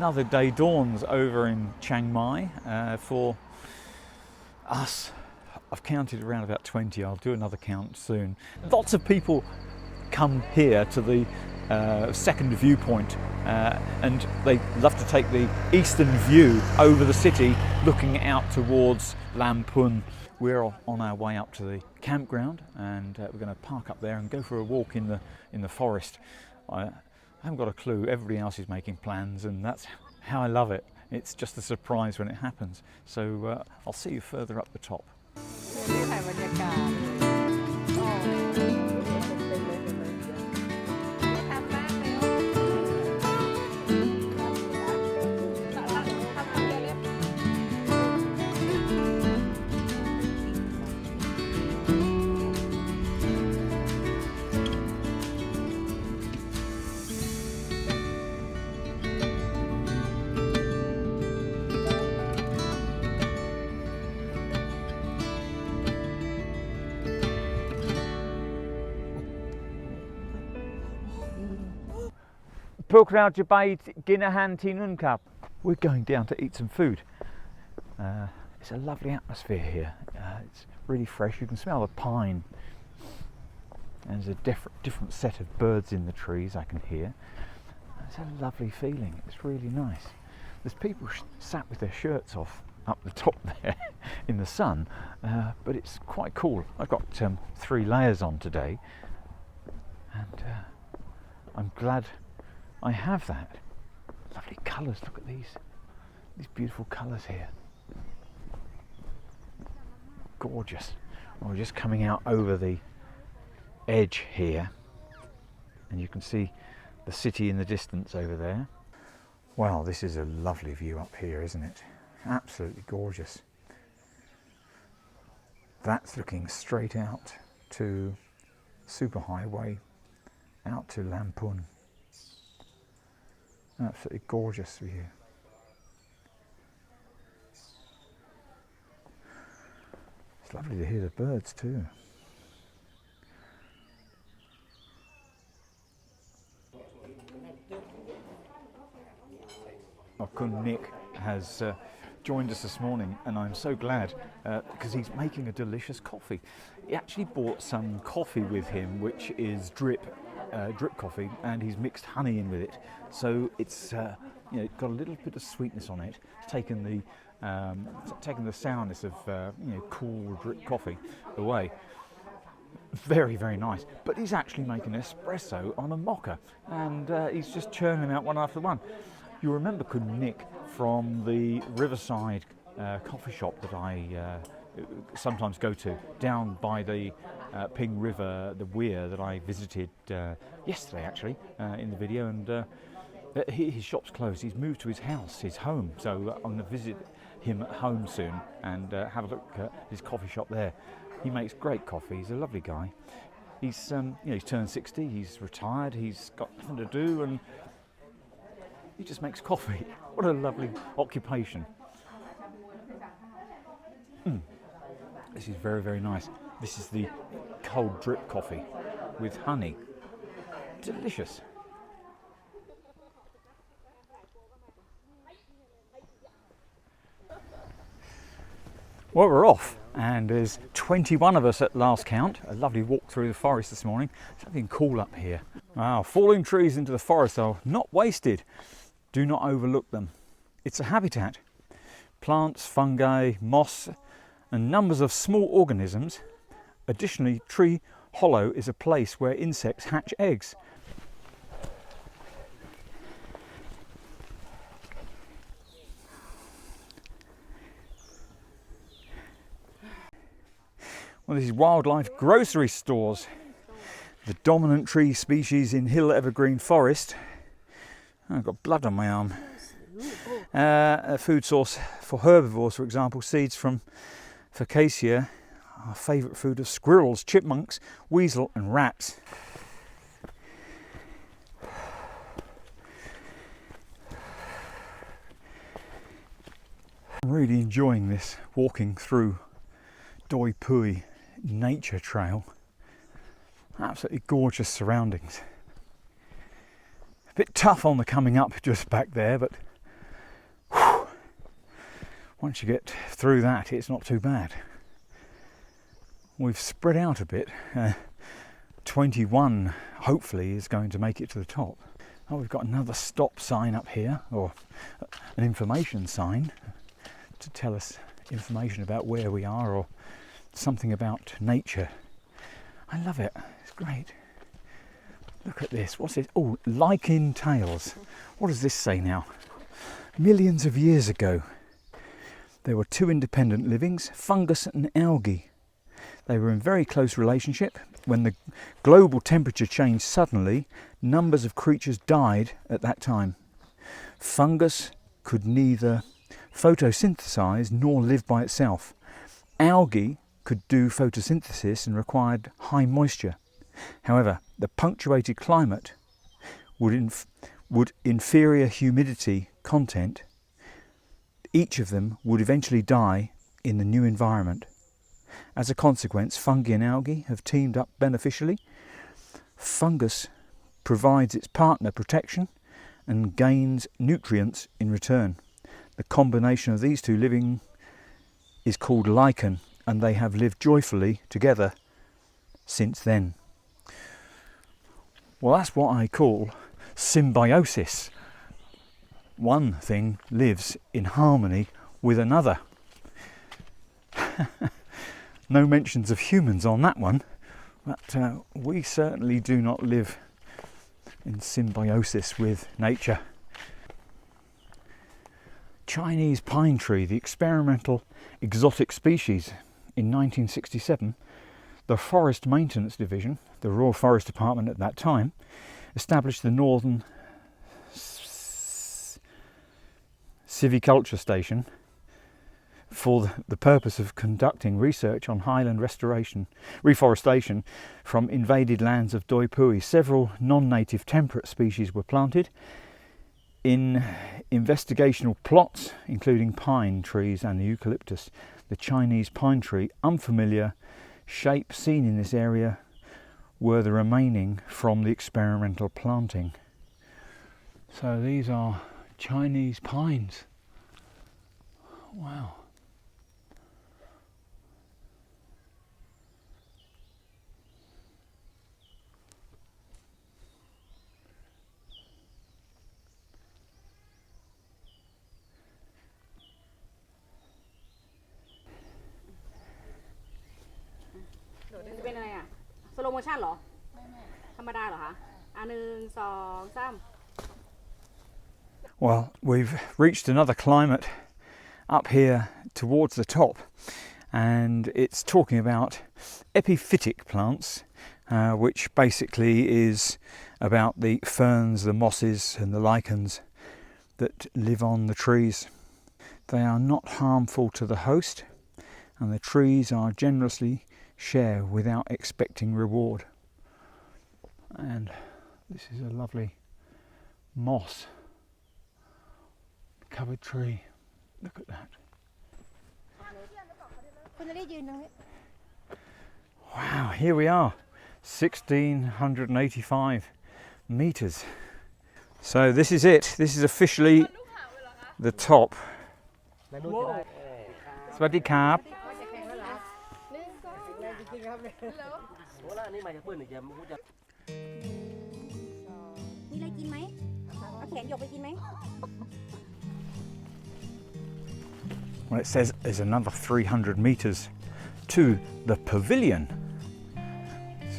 another day dawns over in Chiang Mai. For us, I've counted around about 20. I'll do another count soon. Lots of people come here to the second viewpoint, and they love to take the eastern view over the city, looking out towards Lampun. We're on our way up to the campground, and we're going to park up there and go for a walk in the forest. I haven't got a clue. Everybody else is making plans, and that's how I love it. It's just a surprise when it happens. So I'll see you further up the top. We're going down to eat some food. It's a lovely atmosphere here. It's really fresh. You can smell the pine. And there's a different set of birds in the trees I can hear. It's a lovely feeling. It's really nice. There's people sat with their shirts off up the top there in the sun, but it's quite cool. I've got 3 layers on today, and I'm glad I have that. Lovely colours, look at these beautiful colours here. Gorgeous. Well, we're just coming out over the edge here, and you can see the city in the distance over there. Wow, this is a lovely view up here, isn't it? Absolutely gorgeous. That's looking straight out to superhighway, out to Lampun. Absolutely gorgeous view. It's lovely to hear the birds too. Our Kun Nick has joined us this morning, and I'm so glad because he's making a delicious coffee. He actually brought some coffee with him, which is drip coffee, and he's mixed honey in with it, so it's got a little bit of sweetness on it. It's taken the sourness of cool drip coffee away. Very, very nice. But he's actually making an espresso on a mocha, and he's just churning out one after one. You remember Kun Nick from the Riverside coffee shop that I sometimes go to down by the Ping River, the weir that I visited yesterday actually in the video, and his shop's closed. He's moved to his house, his home, so I'm going to visit him at home soon and have a look at his coffee shop there. He makes great coffee. He's a lovely guy. He's he's turned 60, he's retired, he's got nothing to do, and he just makes coffee. What a lovely occupation. This is very, very nice. This is the cold drip coffee with honey. Delicious. Well, we're off, and there's 21 of us at last count. A lovely walk through the forest this morning. Something cool up here. Wow, falling trees into the forest are not wasted. Do not overlook them. It's a habitat. Plants, fungi, moss, and numbers of small organisms. Additionally, Tree Hollow is a place where insects hatch eggs. Well, this is wildlife grocery stores. The dominant tree species in hill evergreen forest. Oh, I've got blood on my arm. A food source for herbivores, for example, seeds from Focacea, our favourite food of squirrels, chipmunks, weasel and rats. I'm really enjoying this, walking through Doi Pui nature trail. Absolutely gorgeous surroundings. A bit tough on the coming up just back there, but once you get through that, it's not too bad. We've spread out a bit. 21 hopefully is going to make it to the top. Oh, we've got another stop sign up here, or an information sign to tell us information about where we are or something about nature. I love it, it's great. Look at this, what's it? Oh, lichen tails. What does this say now? Millions of years ago, there were two independent livings, fungus and algae. They were in very close relationship. When the global temperature changed suddenly, numbers of creatures died at that time. Fungus could neither photosynthesize nor live by itself. Algae could do photosynthesis and required high moisture. However, the punctuated climate would inferior humidity content. Each of them would eventually die in the new environment. As a consequence, fungi and algae have teamed up beneficially. Fungus provides its partner protection and gains nutrients in return. The combination of these two living is called lichen, and they have lived joyfully together since then. Well, that's what I call symbiosis. One thing lives in harmony with another. No mentions of humans on that one, but we certainly do not live in symbiosis with nature. Chinese pine tree, the experimental exotic species. In 1967, the Forest Maintenance Division, the Royal Forest Department at that time, established the Northern Silviculture Station for the purpose of conducting research on highland reforestation from invaded lands of Doi Pui. Several non-native temperate species were planted in investigational plots, including pine trees and the eucalyptus. The Chinese pine tree, unfamiliar shape seen in this area, were the remaining from the experimental planting. So these are Chinese pines. Wow. Slow motion เหรอธรรมดาเหรอคะ1 2 3 Well, we've reached another climate up here towards the top, and it's talking about epiphytic plants, which basically is about the ferns, the mosses and the lichens that live on the trees. They are not harmful to the host, and the trees are generously share without expecting reward. And this is a lovely moss covered tree. Look at that. Wow, here we are, 1685 meters. So this is it. This is officially the top. Sawasdee krab. มีอะไรกินไหมเอาแขนหยกไปกินไหม Well, it says there's another 300 meters to the pavilion.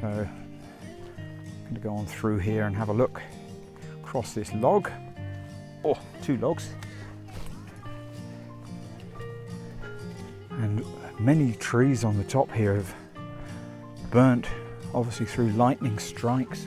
So I'm going to go on through here and have a look across this log. Oh, 2 logs. And many trees on the top here have burnt, obviously through lightning strikes.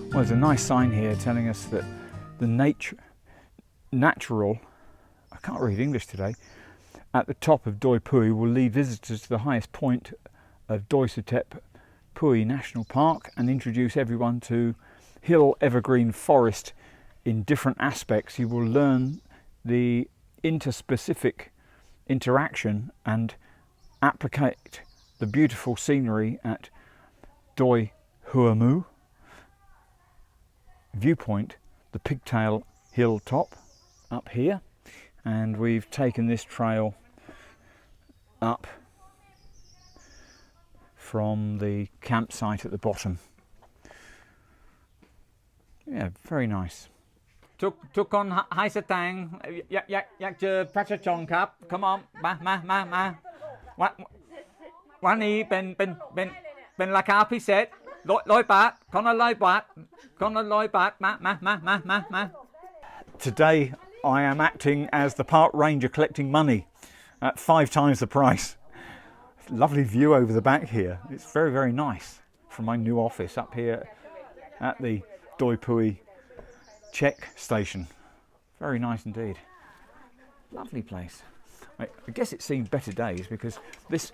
Well, there's a nice sign here telling us that the natural, I can't read English today, at the top of Doi Pui will lead visitors to the highest point of Doi Pui National Park and introduce everyone to hill evergreen forest in different aspects you will learn the interspecific interaction and applicate the beautiful scenery at Doi Hua Moo viewpoint, the Pigtail Hilltop up here, and we've taken this trail up from the campsite at the bottom. Yeah, very nice. ทุกคนให้สแตงอยากเจอพระชจงครับ Come on มาวันนี้เป็นราคาพิเศษ100 บาทคนละ100 บาทคนละ100 บาทมา Today I am acting as the park ranger collecting money at 5 times the price. Lovely view over the back here. It's very, very nice from my new office up here at the Doi Pui check station. Very nice indeed. Lovely place. I guess it's seen better days because this,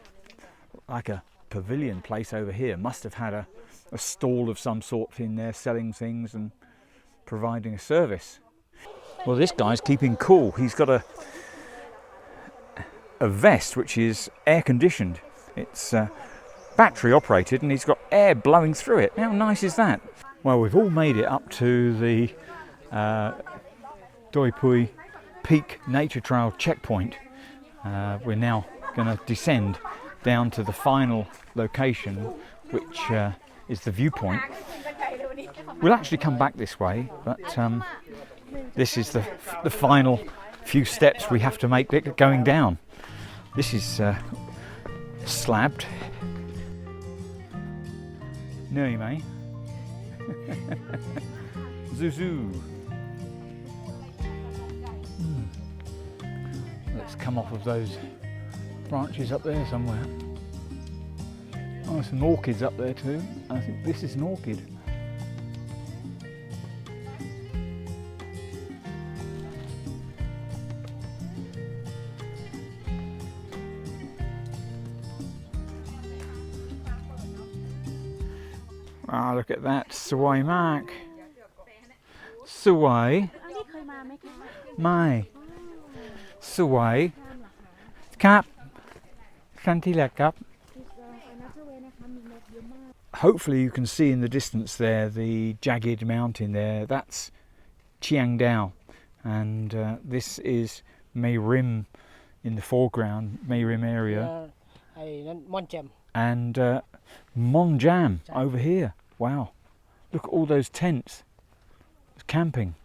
like a pavilion place over here, must have had a stall of some sort in there selling things and providing a service. Well, this guy's keeping cool. He's got a vest which is air conditioned. It's battery operated and he's got air blowing through it. How nice is that? Well, we've all made it up to the Doi Pui Peak Nature Trail checkpoint. We're now going to descend down to the final location, which is the viewpoint. We'll actually come back this way, but this is the final few steps we have to make going down. This is slabbed. No, mate. Zuzu. Let's come off of those branches up there somewhere. Oh, some orchids up there too. I think this is an orchid. Ah, look at that. Sawai Mak. Sawai. Mai. Sawai. Cap. Cap. Hopefully you can see in the distance there the jagged mountain there. That's Chiang Dao, and this is Mae Rim in the foreground, Mae Rim area, and Mon Jam over here. Wow, look at all those tents. It's camping.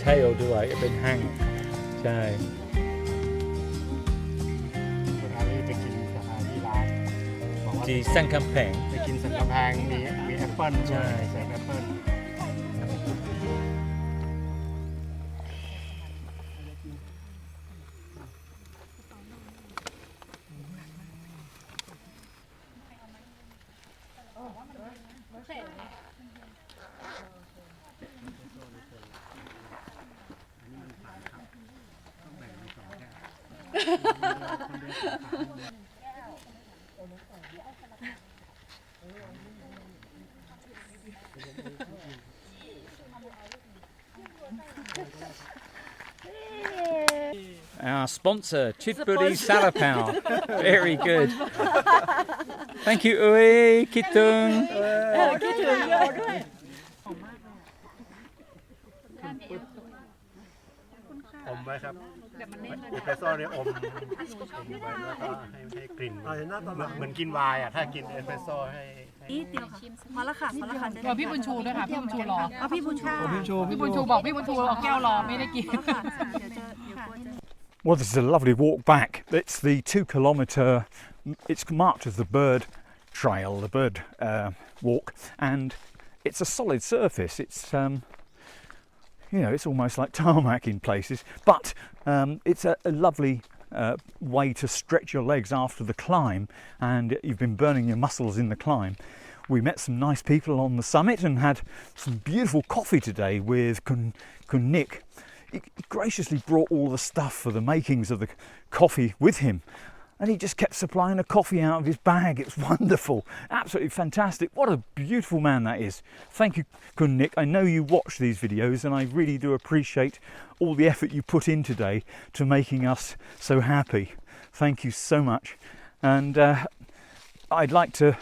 Tail ด้วยเป็นแห้งใช่ที่สันกำแพงไปกินสันกำแพงมีแอปเปิ้ลใช่ใส่แอปเปิ้ลOur sponsor, Chitburi Salapao. Very good. Thank you, Ui, Kitung. อมไว้ครับเอสเปรสโซ่เนี่ยอมไว้แล้วก็ให้กลิ่นเหมือนกินไวน์อ่ะถ้ากินเอสเปรสโซ่ให้พอละค่ะพี่บุญชูด้วยค่ะพี่บุญชูรอพี่บุญชูบอกพี่บุญชูรอแก้วรอไม่ได้กิน Well, this is a lovely walk back. It's the 2 kilometre, it's marked as the bird trail, the bird walk, and it's a solid surface. It's you know, it's almost like tarmac in places, but it's a lovely way to stretch your legs after the climb, and you've been burning your muscles in the climb. We met some nice people on the summit and had some beautiful coffee today with Kun Nick. He graciously brought all the stuff for the makings of the coffee with him, and he just kept supplying the coffee out of his bag. It's wonderful, absolutely fantastic. What a beautiful man that is. Thank you, Kun Nick. I know you watch these videos, and I really do appreciate all the effort you put in today to making us so happy. Thank you so much. And I'd like to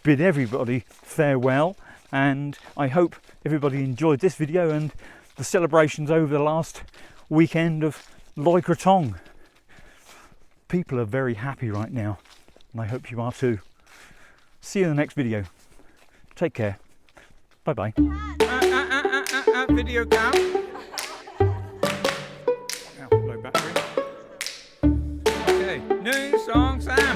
bid everybody farewell, and I hope everybody enjoyed this video and the celebrations over the last weekend of Loi Krathong. People are very happy right now, and I hope you are too. See you in the next video. Take care. Bye bye. Video cam. Low battery. Okay, new song sound.